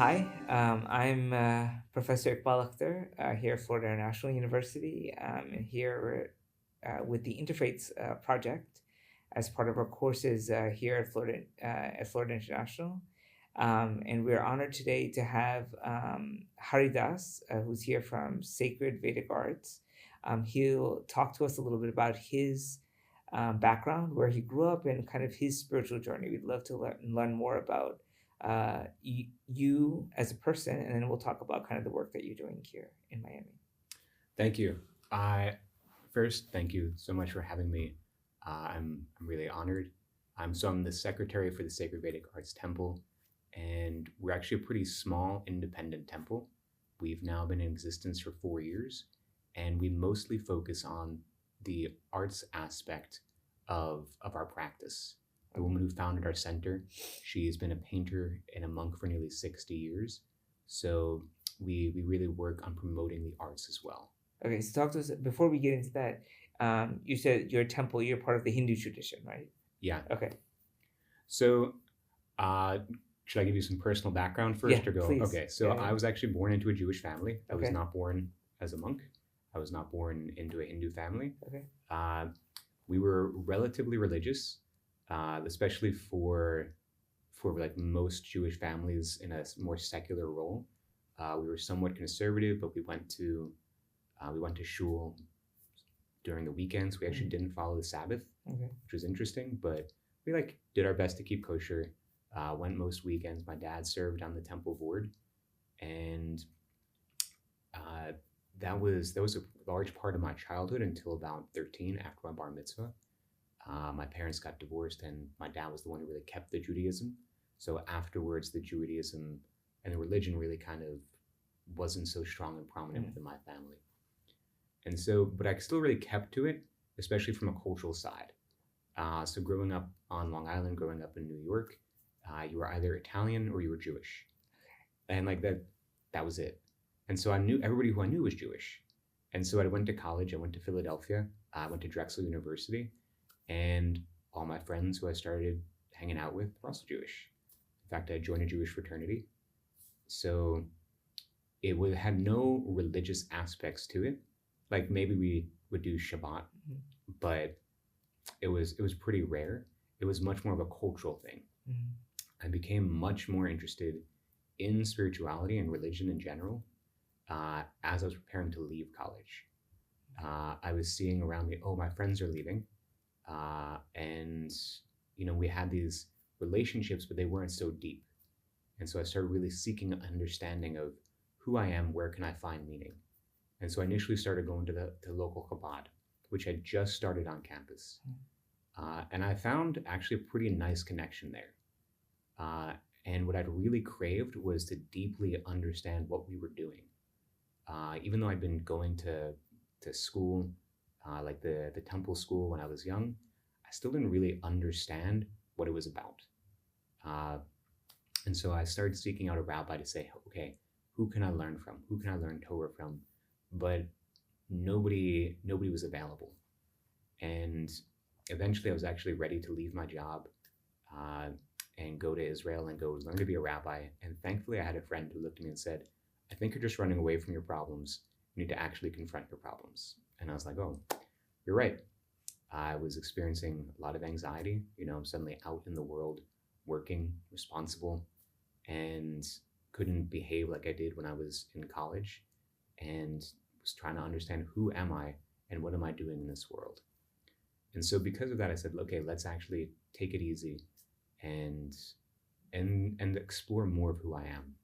Hi, I'm Professor Iqbal Akhtar here at Florida International University, and here with the Interfaiths Project as part of our courses here at Florida International. And we're honored today to have Haridas, who's here from Sacred Vedic Arts. He'll talk to us a little bit about his background, where he grew up, and kind of his spiritual journey. We'd love to learn more about you as a person, and then we'll talk about kind of the work that you're doing here in Miami. Thank you. I First, thank you so much for having me. I'm really honored. I'm the secretary for the Sacred Vedic Arts Temple, and we're actually a pretty small independent temple. We've now been in existence for 4 years, and we mostly focus on the arts aspect of our practice. The woman who founded our center, she's been a painter and a monk for nearly 60 years. So we really work on promoting the arts as well. Okay, so talk to us before we get into that. You said you're a temple, you're part of the Hindu tradition, right? Yeah. Okay. So should I give you some personal background first, Yeah, or go? please. Okay, so Yeah, yeah. I was actually born into a Jewish family. I was Okay. not born as a monk. I was not born into a Hindu family. Okay. We were relatively religious, especially for like most Jewish families in a more secular role. We were somewhat conservative, but we went to shul during the weekends. We actually didn't follow the Sabbath, Okay. which was interesting, but we did our best to keep kosher. Went most weekends. My dad served on the temple board, and that was a large part of my childhood until about 13, after my bar mitzvah. My parents got divorced, and my dad was the one who really kept the Judaism. So afterwards, the Judaism and the religion really kind of wasn't so strong and prominent within my family. And so, but I still really kept to it, especially from a cultural side. So growing up on Long Island, growing up in New York, you were either Italian or you were Jewish. And that was it. And so I knew everybody who I knew was Jewish. And so I went to college, I went to Philadelphia, I went to Drexel University, and all my friends who I started hanging out with were also Jewish. In fact, I joined a Jewish fraternity. So had no religious aspects to it. Like maybe we would do Shabbat, but it was pretty rare. It was much more of a cultural thing. I became much more interested in spirituality and religion in general as I was preparing to leave college. I was seeing around me, oh, my friends are leaving, and we had these relationships, but they weren't so deep. And so I started really seeking an understanding of who I am, where can I find meaning. And so I initially started going to the local Chabad, which had just started on campus. And I found actually a pretty nice connection there. And what I'd really craved was to deeply understand what we were doing. Even though I'd been going to school, like the temple school when I was young, I still didn't really understand what it was about. And so I started seeking out a rabbi to say, okay, who can I learn from? Who can I learn Torah from? But nobody was available. And eventually I was actually ready to leave my job and go to Israel and go learn to be a rabbi. And thankfully I had a friend who looked at me and said, I think you're just running away from your problems. You need to actually confront your problems. And I was like, oh, you're right. I was experiencing a lot of anxiety. I'm suddenly out in the world, working, responsible, and couldn't behave like I did when I was in college, and was trying to understand who am I and what am I doing in this world. And so because of that, I said, okay, let's actually take it easy and explore more of who I am.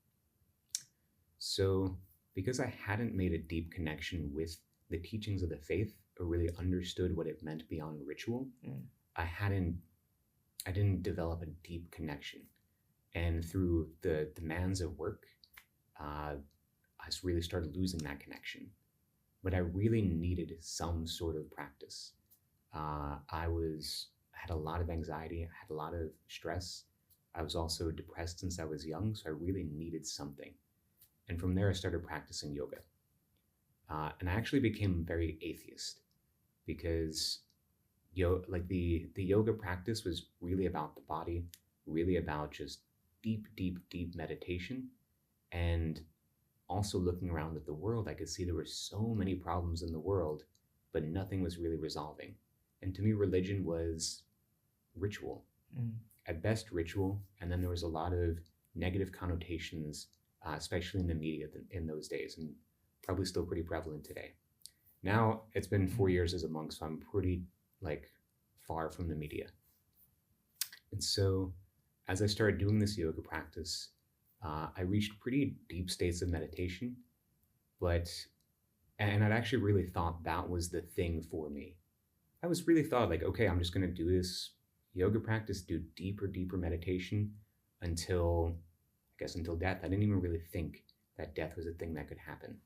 So because I hadn't made a deep connection with the teachings of the faith or really understood what it meant beyond ritual, I didn't develop a deep connection. And through the demands of work, I really started losing that connection. But I really needed some sort of practice. I had a lot of anxiety, I had a lot of stress. I was also depressed since I was young, so I really needed something. And from there, I started practicing yoga. And I actually became very atheist because the yoga practice was really about the body, really about just deep meditation. And also looking around at the world, I could see there were so many problems in the world, but nothing was really resolving. And to me, religion was ritual, at best ritual, and then there was a lot of negative connotations, especially in the media in those days, and probably still pretty prevalent today. Now it's been 4 years as a monk, so I'm pretty like far from the media. And so as I started doing this yoga practice, I reached pretty deep states of meditation, and I'd actually really thought that was the thing for me. I was really thought like, okay, I'm just going to do this yoga practice, do deeper meditation until, I guess, until death. I didn't even really think that death was a thing that could happen.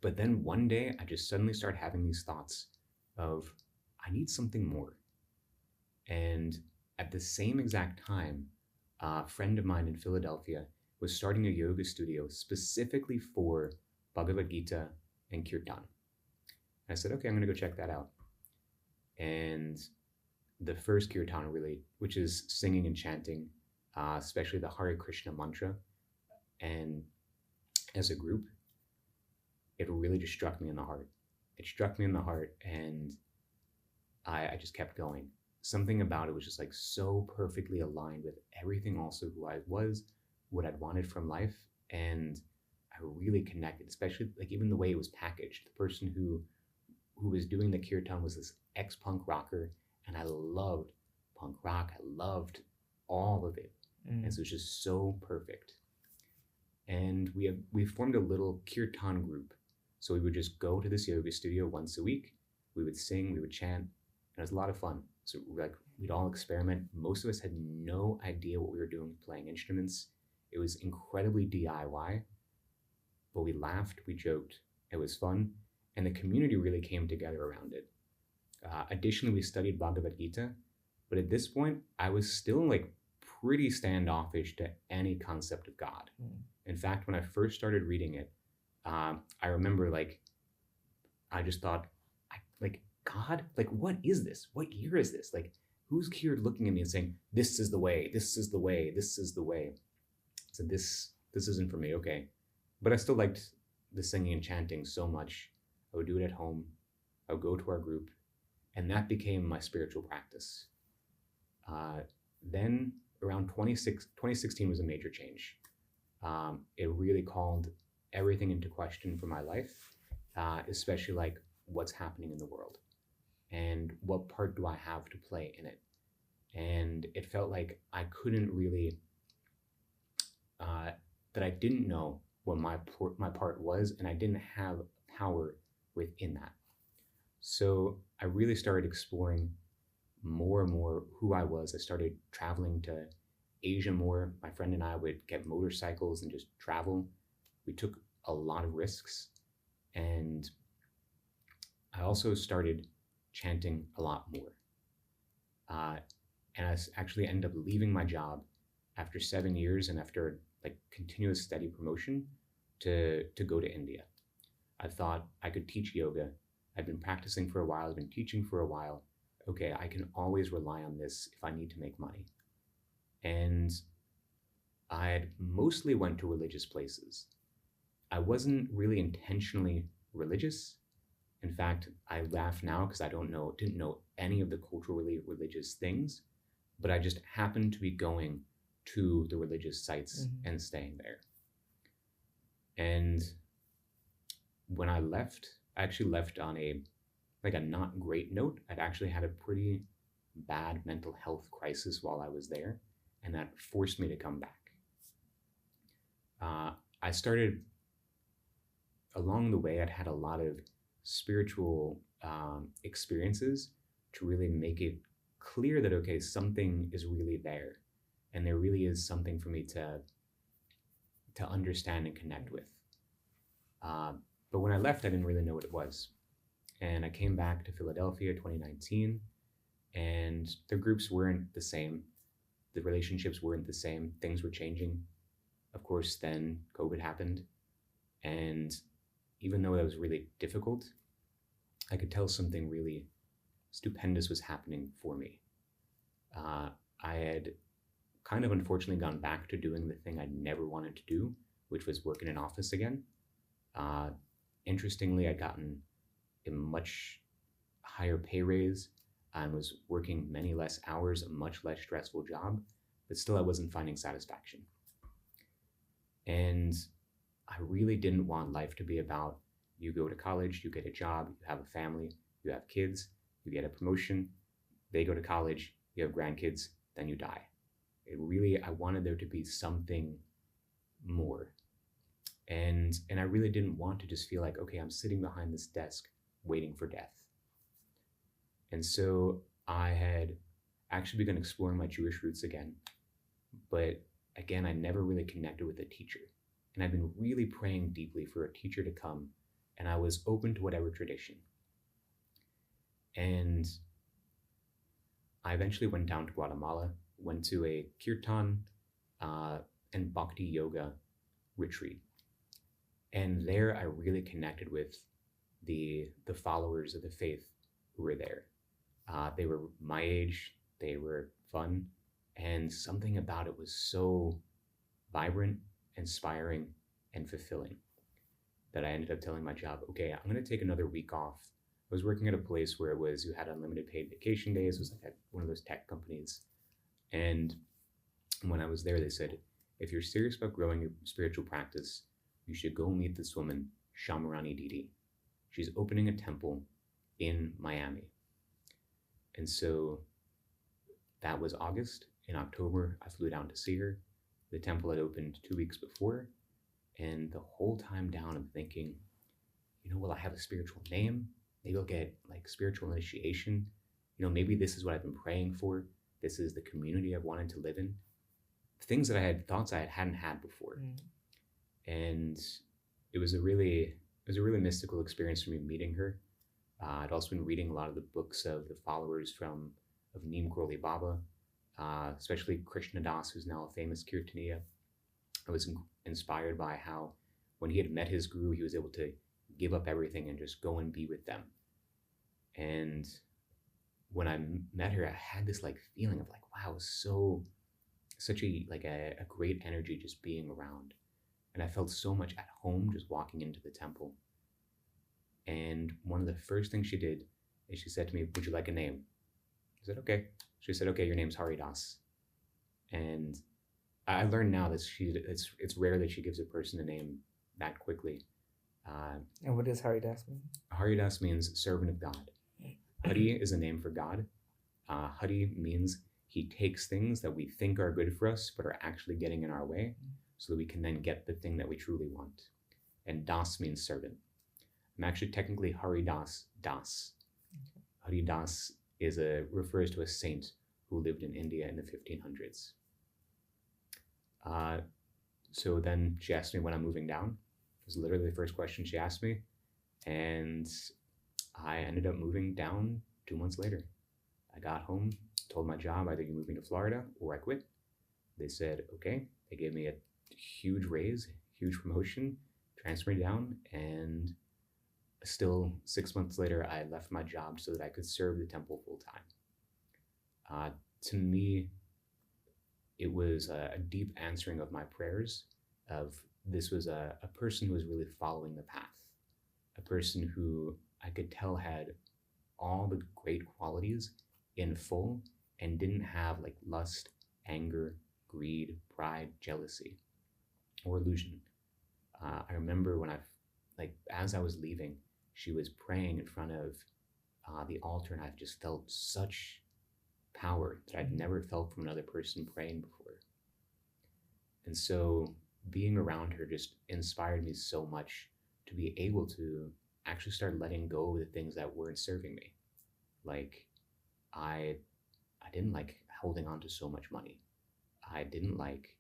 But then one day I just suddenly started having these thoughts of, I need something more. And at the same exact time, a friend of mine in Philadelphia was starting a yoga studio specifically for Bhagavad Gita and Kirtan. And I said, okay, I'm going to go check that out. And the first Kirtan really, which is singing and chanting, especially the Hare Krishna mantra, and as a group, it really just struck me in the heart. It struck me in the heart, and I just kept going. Something about it was just like so perfectly aligned with everything also who I was, what I'd wanted from life, and I really connected, especially like even the way it was packaged. The person who was doing the kirtan was this ex-punk rocker, and I loved punk rock. I loved all of it. And so it was just so perfect. And we formed a little kirtan group. So we would just go to this yoga studio once a week. We would sing, we would chant, and it was a lot of fun. So like we'd all experiment. Most of us had no idea what we were doing playing instruments. It was incredibly DIY, but we laughed, we joked, it was fun, and the community really came together around it. Additionally, we studied Bhagavad Gita, but at this point, I was still like pretty standoffish to any concept of God. In fact, when I first started reading it, I remember like, I just thought, like, God, like, what is this? What year is this? Like, who's here looking at me and saying, this is the way, this is the way, this is the way? So this isn't for me, okay. But I still liked the singing and chanting so much. I would do it at home. I would go to our group, and that became my spiritual practice. Then around 2016 was a major change. It really called everything into question for my life, especially like what's happening in the world and what part do I have to play in it. And it felt like I couldn't really, that I didn't know what my part was, and I didn't have power within that. So I really started exploring more and more who I was. I started traveling to Asia more. My friend and I would get motorcycles and just travel. We took a lot of risks, and I also started chanting a lot more. And I actually ended up leaving my job after 7 years and after like continuous steady promotion to go to India. I thought I could teach yoga. I'd been practicing for a while, I'd been teaching for a while. Okay, I can always rely on this if I need to make money. And I had mostly went to religious places. I wasn't really intentionally religious. In fact, I laugh now because I didn't know any of the culturally religious things, but I just happened to be going to the religious sites and staying there. And when I left, I actually left on a not great note. I'd actually had a pretty bad mental health crisis while I was there, and that forced me to come back. I started, along the way, I'd had a lot of spiritual experiences to really make it clear that, okay, something is really there, and there really is something for me to understand and connect with. But when I left, I didn't really know what it was. And I came back to Philadelphia 2019, and the groups weren't the same. The relationships weren't the same. Things were changing. Of course, then COVID happened. And even though that was really difficult, I could tell something really stupendous was happening for me. I had kind of unfortunately gone back to doing the thing I never wanted to do, which was work in an office again. Uh, Interestingly, I'd gotten a much higher pay raise and was working many less hours, a much less stressful job, but still I wasn't finding satisfaction. And I really didn't want life to be about you go to college, you get a job, you have a family, you have kids, you get a promotion, they go to college, you have grandkids, then you die. I wanted there to be something more. And I really didn't want to just feel like, okay, I'm sitting behind this desk waiting for death. And so I had actually begun exploring my Jewish roots again. But again, I never really connected with a teacher. And I've been really praying deeply for a teacher to come, and I was open to whatever tradition. And I eventually went down to Guatemala, went to a Kirtan and Bhakti Yoga retreat. And there I really connected with the followers of the faith who were there. They were my age, they were fun, and something about it was so vibrant, inspiring, and fulfilling that I ended up telling my job, okay, I'm going to take another week off. I was working at a place where you had unlimited paid vacation days. It was like at one of those tech companies. And when I was there, they said, if you're serious about growing your spiritual practice, you should go meet this woman, Shamarani Didi. She's opening a temple in Miami. And so that was August. In October, I flew down to see her. The temple had opened 2 weeks before. And the whole time down, I'm thinking, will I have a spiritual name? Maybe I'll get like spiritual initiation. Maybe this is what I've been praying for. This is the community I've wanted to live in. Things that I had thoughts I hadn't had before. And it was a really mystical experience for me meeting her. I'd also been reading a lot of the books of the followers of Neem Karoli Baba, especially Krishna Das, who's now a famous Kirtaniya. I was inspired by how when he had met his guru, he was able to give up everything and just go and be with them. And when I met her, I had this like feeling of like, wow, such a great energy just being around. And I felt so much at home just walking into the temple. And one of the first things she did is she said to me, would you like a name? I said, okay. She said, okay, your name's Haridas. And I learned now that it's rare that she gives a person a name that quickly. And what does Haridas mean? Haridas means servant of God. Hari is a name for God. Hari means he takes things that we think are good for us but are actually getting in our way so that we can then get the thing that we truly want. And Das means servant. I'm actually technically Haridas Das. Okay. Haridas refers to a saint who lived in India in the 1500s. So then she asked me when I'm moving down. It was literally the first question she asked me. And I ended up moving down 2 months later. I got home, told my job, either you're moving to Florida or I quit. They said, okay. They gave me a huge raise, huge promotion, transferred me down, and still 6 months later, I left my job so that I could serve the temple full time. To me, it was a deep answering of my prayers of this was a person who was really following the path, a person who I could tell had all the great qualities in full and didn't have like lust, anger, greed, pride, jealousy, or illusion. I remember when as I was leaving, she was praying in front of the altar, and I've just felt such power that I'd never felt from another person praying before. And so being around her just inspired me so much to be able to actually start letting go of the things that weren't serving me. Like I didn't like holding on to so much money. I didn't like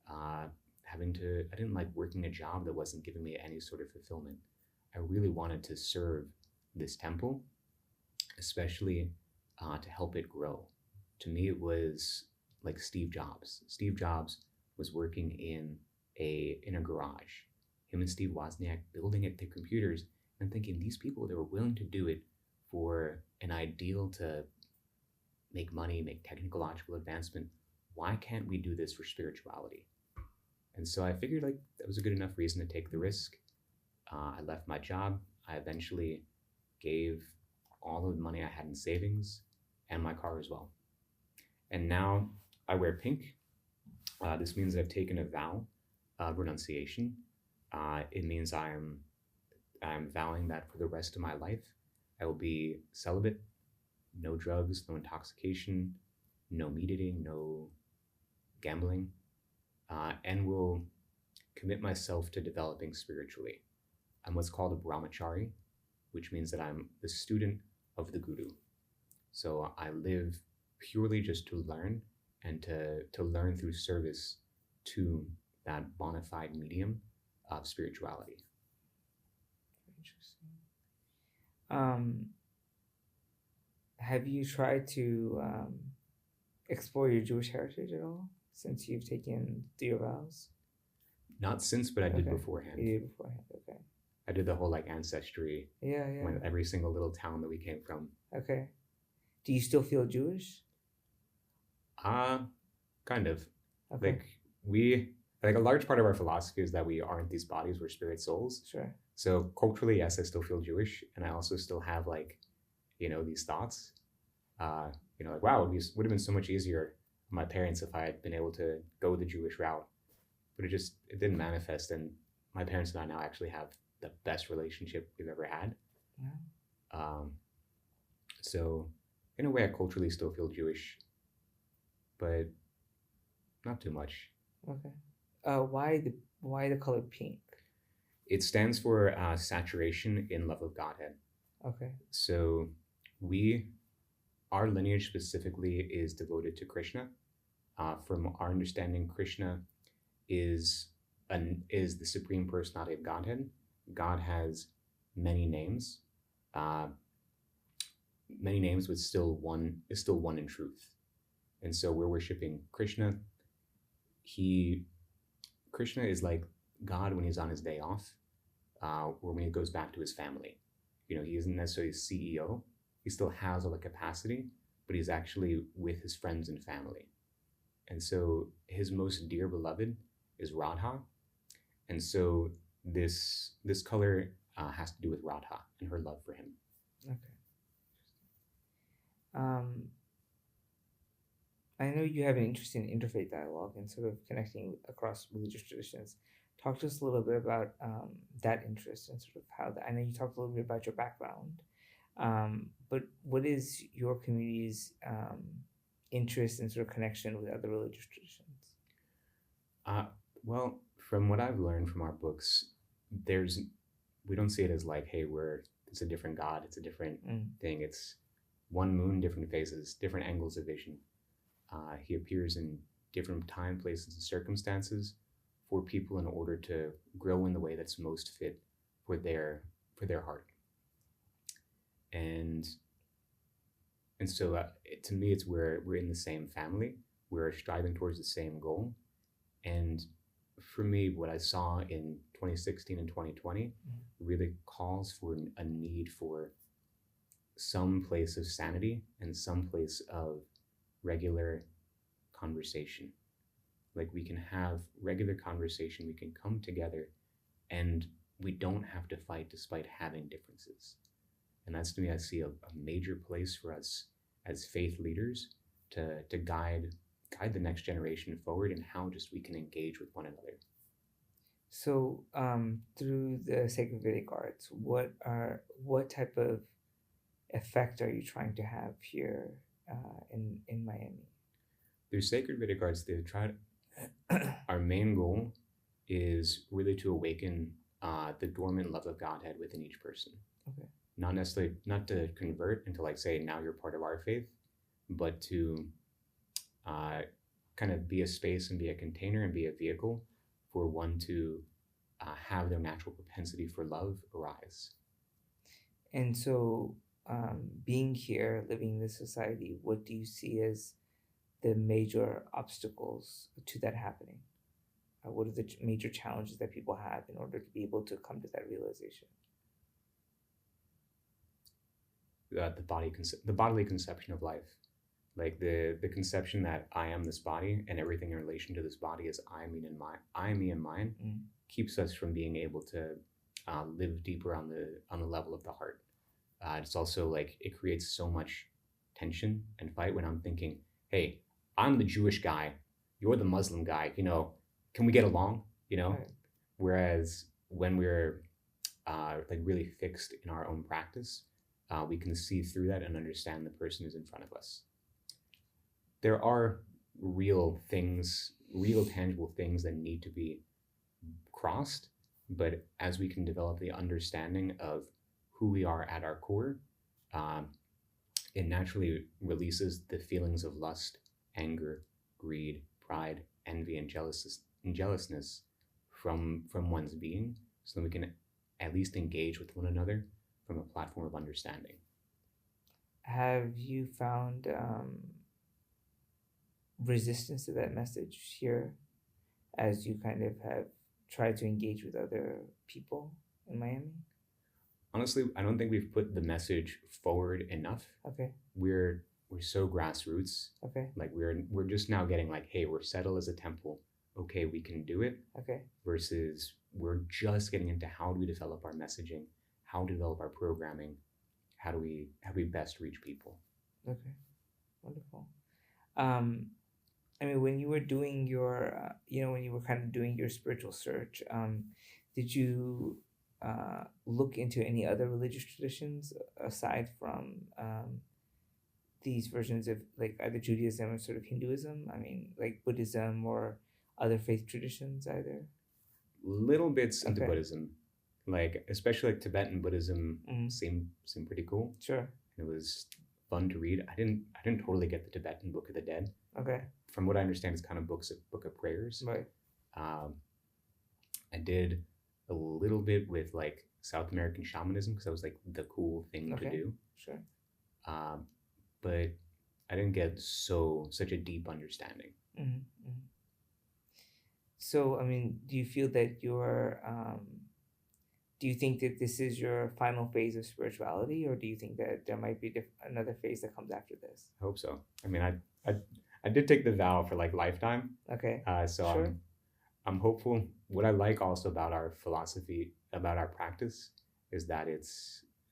I didn't like working a job that wasn't giving me any sort of fulfillment. I really wanted to serve this temple, especially to help it grow. To me, it was like Steve Jobs. Steve Jobs was working in a garage. Him and Steve Wozniak building it their computers, and thinking these people, they were willing to do it for an ideal to make money, make technological advancement. why can't we do this for spirituality? And so I figured like that was a good enough reason to take the risk. I left my job. I eventually gave all of the money I had in savings and my car as well. And now I wear pink. This means I've taken a vow of renunciation. It means I'm vowing that for the rest of my life, I will be celibate, no drugs, no intoxication, no meat eating, no gambling, and will commit myself to developing spiritually. I'm what's called a brahmachari, which means that I'm the student of the guru. So I live purely just to learn and to learn through service to that bona fide medium of spirituality. Interesting. Have you tried to explore your Jewish heritage at all since you've taken your vows? Not since, but I did beforehand. You did beforehand, okay. I did the whole like ancestry. Yeah. Went every single little town that we came from. Okay. Do you still feel Jewish? Kind of. Okay. Like a large part of our philosophy is that we aren't these bodies, we're spirit souls. Sure. So culturally, yes, I still feel Jewish, and I also still have like, these thoughts. Like wow, it would have been so much easier for my parents if I had been able to go the Jewish route, but it didn't manifest. And my parents and I now actually have the best relationship we've ever had. Yeah. So in a way, I culturally still feel Jewish, but not too much. Okay. Why the color pink? It stands for saturation in love of Godhead. Okay. So our lineage specifically is devoted to Krishna. From our understanding, Krishna is the supreme personality of Godhead. God has many names, but still one in truth. And so we're worshiping Krishna. Krishna is like God when he's on his day off, or when he goes back to his family. He isn't necessarily a CEO. He still has all the capacity, but he's actually with his friends and family. And so his most dear beloved is Radha. And so this color has to do with Radha and her love for him. Okay. I know you have an interest in interfaith dialogue and sort of connecting across religious traditions. Talk to us a little bit about that interest and sort of how that. I know you talked a little bit about your background, but what is your community's interest and sort of connection with other religious traditions? Well, from what I've learned from our books, we don't see it as like, hey, it's a different God, it's a different thing. It's one moon, different phases, different angles of vision. He appears in different time, places, and circumstances for people in order to grow in the way that's most fit for their heart. And so to me, it's where we're in the same family, we're striving towards the same goal. And for me, what I saw in 2016 and 2020 really calls for a need for some place of sanity and some place of regular conversation. Like we can have regular conversation, we can come together, and we don't have to fight despite having differences. And that's, to me, I see a major place for us as faith leaders to guide the next generation forward in how just we can engage with one another. So through the Sacred Vedic Arts, what type of effect are you trying to have here in Miami? Through Sacred Vedic Arts, they've tried. Our main goal is really to awaken the dormant love of Godhead within each person. Okay. Not to convert into like say now you're part of our faith, but to kind of be a space and be a container and be a vehicle for one to have their natural propensity for love arise. And so being here, living in this society, what do you see as the major obstacles to that happening? What are the major challenges that people have in order to be able to come to that realization? The bodily conception of life. Like the conception that I am this body and everything in relation to this body is I, me, and mine. I, me, and mine Mm. keeps us from being able to live deeper on the level of the heart. It's also like it creates so much tension and fight when I'm thinking, hey, I'm the Jewish guy, you're the Muslim guy. Can we get along? Right. Whereas when we're like really fixed in our own practice, we can see through that and understand the person who's in front of us. There are real things, real tangible things that need to be crossed, but as we can develop the understanding of who we are at our core, um, it naturally releases the feelings of lust, anger, greed, pride, envy, and jealousness from one's being, so that we can at least engage with one another from a platform of understanding. Have you found resistance to that message here as you kind of have tried to engage with other people in Miami? Honestly, I don't think we've put the message forward enough. Okay. We're so grassroots. Okay. Like we're just now getting like, hey, we're settled as a temple. Okay, we can do it. Okay. Versus we're just getting into how do we develop our messaging, how to develop our programming, how do we best reach people. Okay. Wonderful. I mean, when you were doing your, when you were kind of doing your spiritual search, did you look into any other religious traditions aside from these versions of like either Judaism or sort of Hinduism? I mean, like Buddhism or other faith traditions either? Little bits into Okay. Buddhism, like especially like Tibetan Buddhism Mhm. seemed pretty cool. Sure. It was fun to read. I didn't totally get the Tibetan Book of the Dead. Okay. From what I understand, it's kind of book of prayers. Right. Um, I did a little bit with like South American shamanism because that was like the cool thing to Okay. do. Sure. But I didn't get such a deep understanding. Mm-hmm. Mm-hmm. So, I mean, do you feel that do you think that this is your final phase of spirituality, or do you think that there might be another phase that comes after this? I hope so. I mean, I did take the vow for like lifetime. Okay. So Sure. I'm hopeful. What I like also about our philosophy, about our practice, is that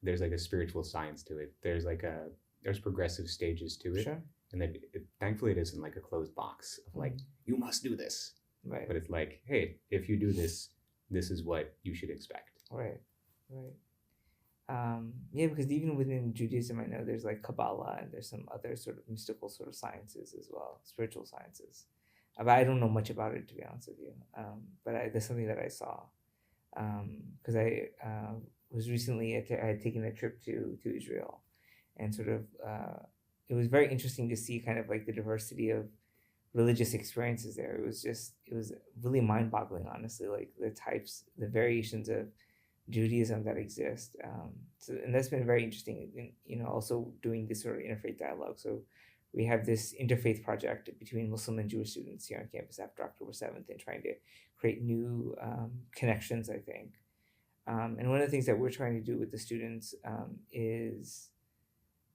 there's like a spiritual science to it. There's progressive stages to it, Sure. and that thankfully it isn't like a closed box of like you must do this. Right. But it's like, hey, if you do this, this is what you should expect. Right. Right. Yeah, because even within Judaism, I know there's like Kabbalah and there's some other sort of mystical sort of sciences as well, spiritual sciences. But I don't know much about it, to be honest with you. But that's something that I saw because I was recently I had taken a trip to Israel, and sort of it was very interesting to see kind of like the diversity of religious experiences there. It was really mind boggling, honestly, like the variations of Judaism that exist. And that's been very interesting. Also doing this sort of interfaith dialogue. So we have this interfaith project between Muslim and Jewish students here on campus after October 7th, and trying to create new connections, I think. And one of the things that we're trying to do with the students is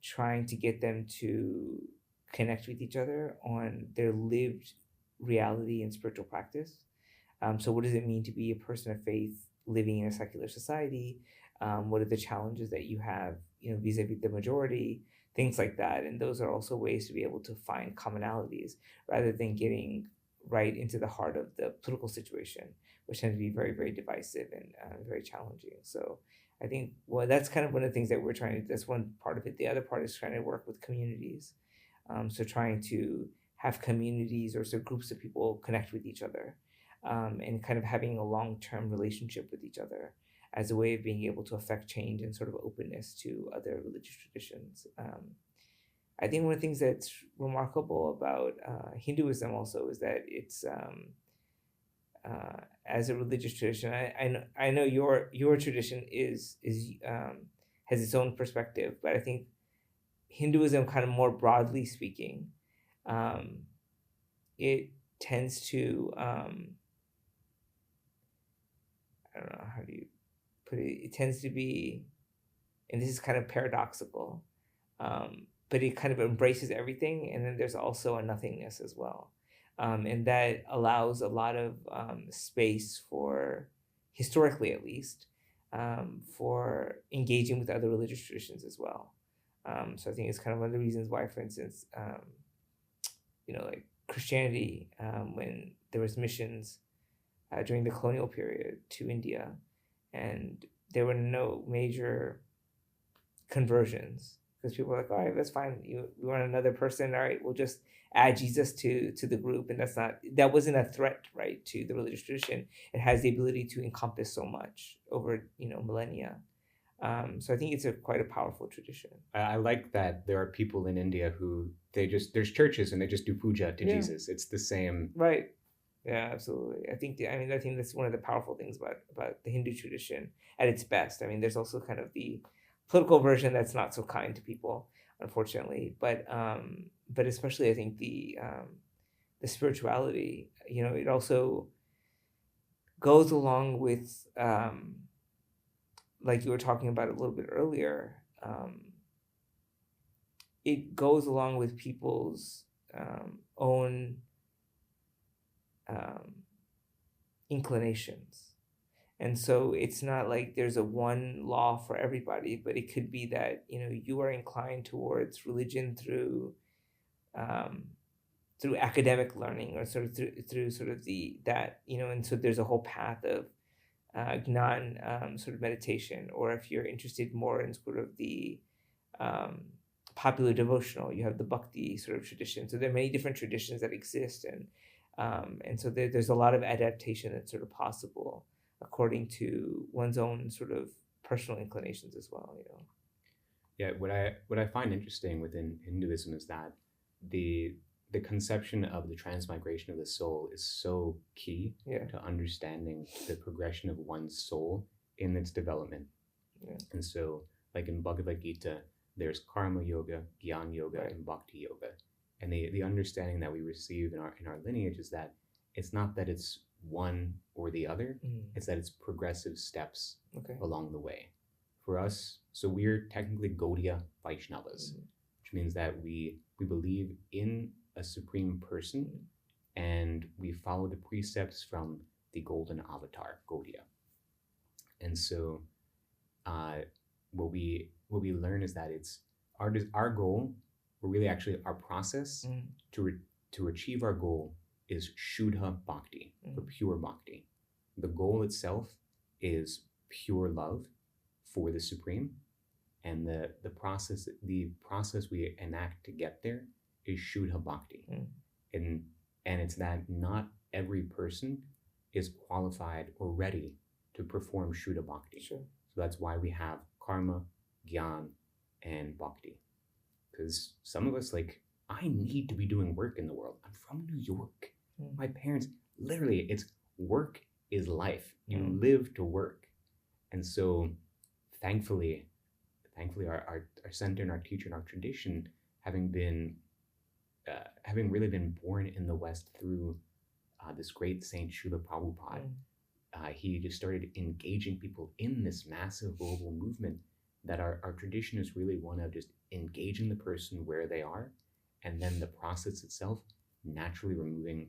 trying to get them to connect with each other on their lived reality and spiritual practice. So what does it mean to be a person of faith living in a secular society? What are the challenges that you have, vis-a-vis the majority, things like that. And those are also ways to be able to find commonalities rather than getting right into the heart of the political situation, which tends to be very, very divisive and very challenging. So I think, well, that's kind of one of the things that we're trying to, that's one part of it. The other part is trying to work with communities. So trying to have communities or so groups of people connect with each other, and kind of having a long-term relationship with each other as a way of being able to affect change and sort of openness to other religious traditions. I think one of the things that's remarkable about Hinduism also is that it's as a religious tradition. I know your tradition is has its own perspective, but I think Hinduism, kind of more broadly speaking, it tends to I don't know, how do you put it? It tends to be, and this is kind of paradoxical, but it kind of embraces everything, and then there's also a nothingness as well, and that allows a lot of space for, historically at least, for engaging with other religious traditions as well. So I think it's kind of one of the reasons why, for instance, like Christianity, when there was missions during the colonial period to India, and there were no major conversions because people were like, all right, that's fine. You want another person, all right, we'll just add Jesus to the group, and that wasn't a threat, right, to the religious tradition. It has the ability to encompass so much over millennia. So I think it's quite a powerful tradition. I like that there are people in India who there's churches and they just do puja to Jesus. It's the same. Right. Yeah, absolutely. I think that's one of the powerful things about the Hindu tradition at its best. I mean, there's also kind of the political version that's not so kind to people, unfortunately. But especially I think the spirituality, it also goes along with, like you were talking about a little bit earlier, it goes along with people's own inclinations. And so it's not like there's a one law for everybody, but it could be that, you are inclined towards religion through academic learning, or sort of through sort of and so there's a whole path of Gnan sort of meditation, or if you're interested more in sort of the popular devotional, you have the Bhakti sort of tradition. So there are many different traditions that exist, and so there's a lot of adaptation that's sort of possible according to one's own sort of personal inclinations as well. Yeah, what I find interesting within Hinduism is that the conception of the transmigration of the soul is so key to understanding the progression of one's soul in its development. Yeah. And so, like in Bhagavad Gita, there's karma yoga, jnana yoga, and bhakti yoga. And the understanding that we receive in our lineage is that it's not that it's one or the other, it's that it's progressive steps along the way. For us, so we're technically Gaudiya Vaishnavas, which means that we believe in a supreme person, and we follow the precepts from the golden avatar, Gaudiya. And so what we learn is that it's our goal, or really actually our process to achieve our goal is Shuddha Bhakti, or pure Bhakti. The goal itself is pure love for the Supreme, and the process we enact to get there is Shuddha Bhakti. And it's that not every person is qualified or ready to perform Shuddha Bhakti. Sure. So that's why we have karma, jnana, and bhakti. Because some of us, I need to be doing work in the world. I'm from New York. My parents, literally, it's work is life. You live to work. And so thankfully our center and our teacher and our tradition, having really been born in the West through this great saint Srila Prabhupada, he just started engaging people in this massive global movement that our tradition is really one of just engaging the person where they are, and then the process itself naturally removing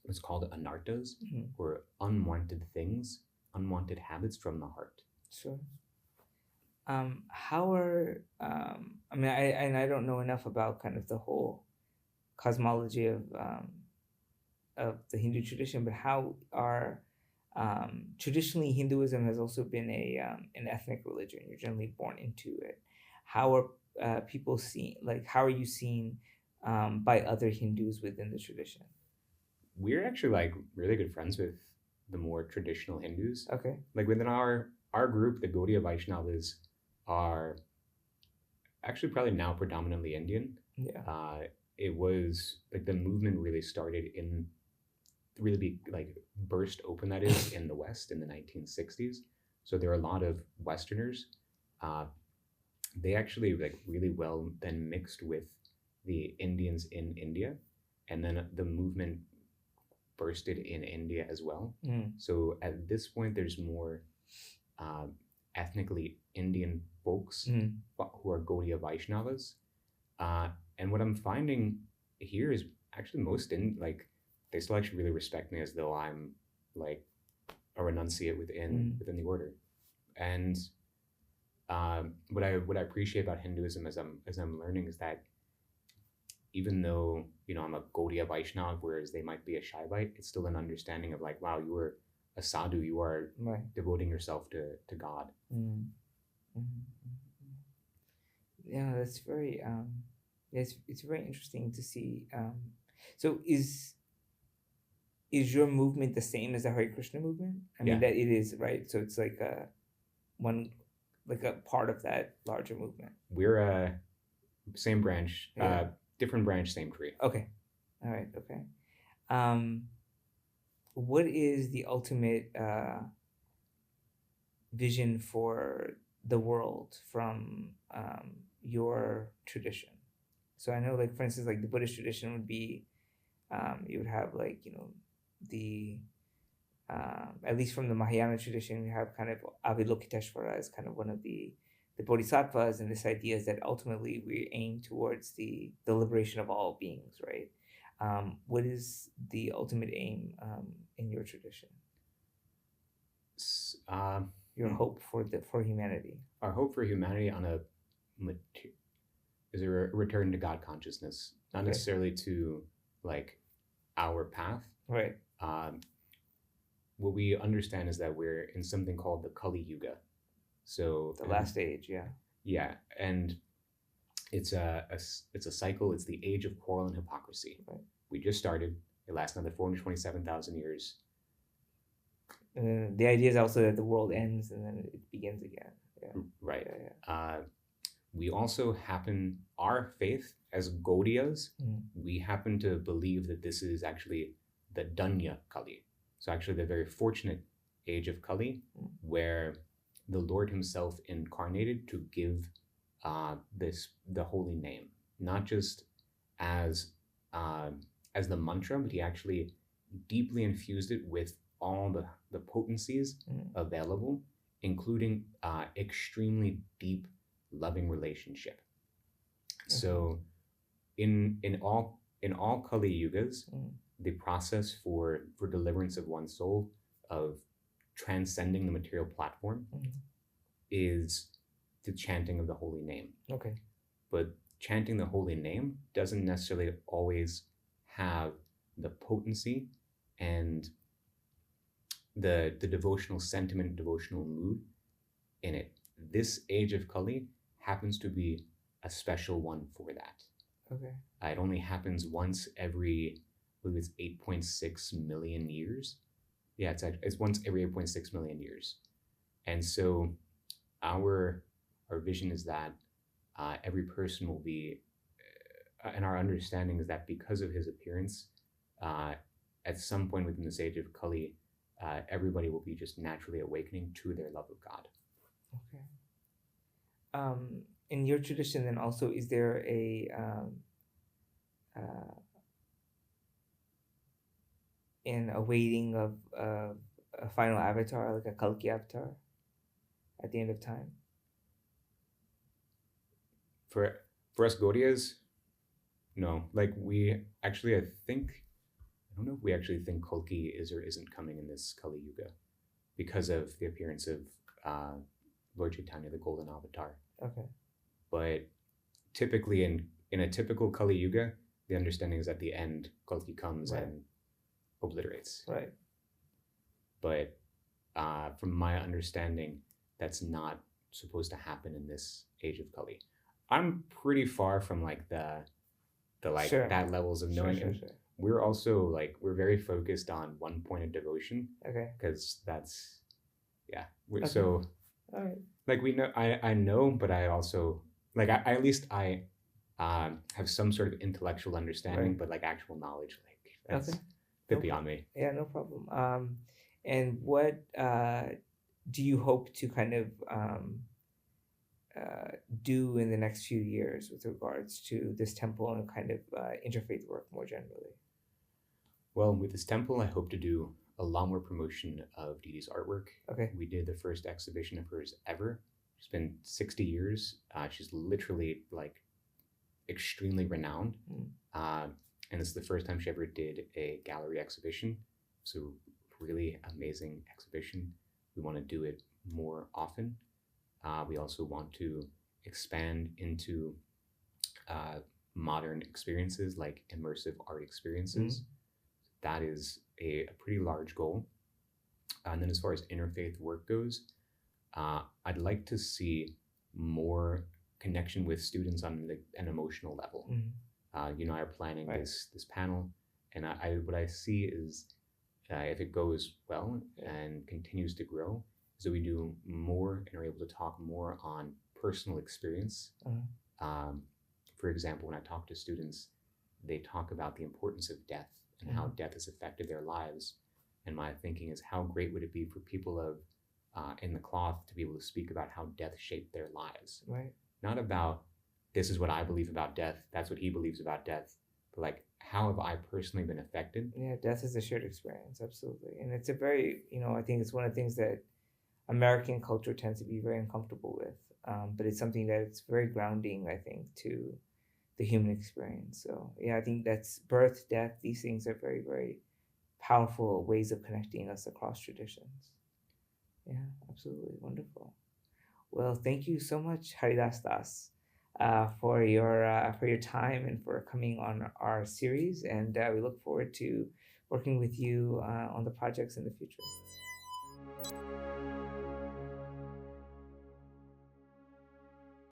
what's called anartas, or unwanted things, unwanted habits from the heart. Sure. How are I don't know enough about kind of the whole cosmology of the Hindu tradition, but how are traditionally Hinduism has also been an ethnic religion. You're generally born into it. How are people seen? How are you seen by other Hindus within the tradition? We're actually really good friends with the more traditional Hindus. Okay. Within our group, the Gaudiya Vaishnavas are actually probably now predominantly Indian. Yeah. It was the movement really started burst open, that is, in the West in the 1960s. So there are a lot of Westerners. They actually really well then mixed with the Indians in India, and then the movement bursted in India as well. So at this point, there's more ethnically Indian folks who are Gaudiya Vaishnavas. And what I'm finding here is actually most in like they still actually really respect me as though I'm like a renunciate within the order. And what I appreciate about Hinduism as I'm learning is that even though I'm a Gaudiya Vaishnava, whereas they might be a Shaivite, it's still an understanding of like, wow, you are a sadhu, you are Right. devoting yourself to God. Yeah, that's very it's very interesting to see. So is your movement the same as the Hare Krishna movement? I mean, Yeah. that it is, right? So it's like a part of that larger movement. We're a same branch, Yeah. different branch, same tree. Okay. All right. Okay. What is the ultimate vision for the world from your tradition? So I know, like, for instance, like the Buddhist tradition would be, you would have like, the at least from the Mahayana tradition, we have kind of Avalokiteshvara as kind of one of the bodhisattvas, and this idea is that ultimately we aim towards the liberation of all beings, right? What is the ultimate aim in your tradition? Your hope for humanity. Our hope for humanity is a return to God consciousness, not necessarily to like our path. Right. What we understand is that we're in something called the Kali Yuga. So the last age, yeah. Yeah, and it's a cycle. It's the age of quarrel and hypocrisy. Right. We just started. It lasts another 427,000 years. The idea is also that the world ends and then it begins again. Yeah. Right. Yeah. We also our faith as Gaudiyas, we happen to believe that this is actually the Danya Kali. So actually the very fortunate age of Kali, where the Lord himself incarnated to give the holy name, not just as the mantra, but he actually deeply infused it with all the potencies available, including extremely deep, loving relationship. So, in all Kali Yugas, the process for deliverance of one's soul, of transcending the material platform, is the chanting of the holy name. Okay. But chanting the holy name doesn't necessarily always have the potency and the devotional sentiment, devotional mood in it. This age of Kali happens to be a special one for that. Okay. It only happens once every, I believe it's 8.6 million years. Yeah, it's once every 8.6 million years. And so our vision is that every person will be, and our understanding is that because of his appearance, at some point within this age of Kali, everybody will be just naturally awakening to their love of God. Okay. In your tradition, then also, is there an awaiting of a final avatar, like a Kalki avatar, at the end of time? For us Gaudiyas, no. Like we actually, I don't know if we actually think Kalki is or isn't coming in this Kali Yuga because of the appearance of Lord Chaitanya, the Golden Avatar. Okay. But typically in a typical Kali Yuga, the understanding is at the end, Kalki comes and obliterates. Right. But from my understanding, that's not supposed to happen in this age of Kali. I'm pretty far from like the that levels of knowing. Sure. We're also like we're very focused on one point of devotion. Okay. Because that's Okay. So all right. Like we know, I know, but I also like I at least I have some sort of intellectual understanding, but like actual knowledge, like that's a bit beyond me. Yeah, no problem. And what do you hope to kind of do in the next few years with regards to this temple and kind of interfaith work more generally? Well, with this temple, I hope to do a lot more promotion of Dee Dee's artwork. Okay. We did the first exhibition of hers ever. It's been 60 years. She's literally like extremely renowned. Mm. And this is the first time she ever did a gallery exhibition. So really amazing exhibition. We want to do it more often. We also want to expand into modern experiences like immersive art experiences. That is a pretty large goal. And then as far as interfaith work goes, I'd like to see more connection with students on an emotional level. You and I are planning Right. this panel, and what I see is if it goes well and continues to grow, is that we do more and are able to talk more on personal experience. For example, when I talk to students, they talk about the importance of death and how death has affected their lives. And my thinking is, how great would it be for people of in the cloth to be able to speak about how death shaped their lives? Right. Not about, this is what I believe about death, that's what he believes about death, but like, how have I personally been affected? Yeah, death is a shared experience, absolutely. And it's a very, I think it's one of the things that American culture tends to be very uncomfortable with. But it's something that it's very grounding, I think, to the human experience. So yeah, I think that's birth, death, these things are very, very powerful ways of connecting us across traditions. Yeah, absolutely. Wonderful. Well, thank you so much, Haridas Das, for your time and for coming on our series. And we look forward to working with you on the projects in the future.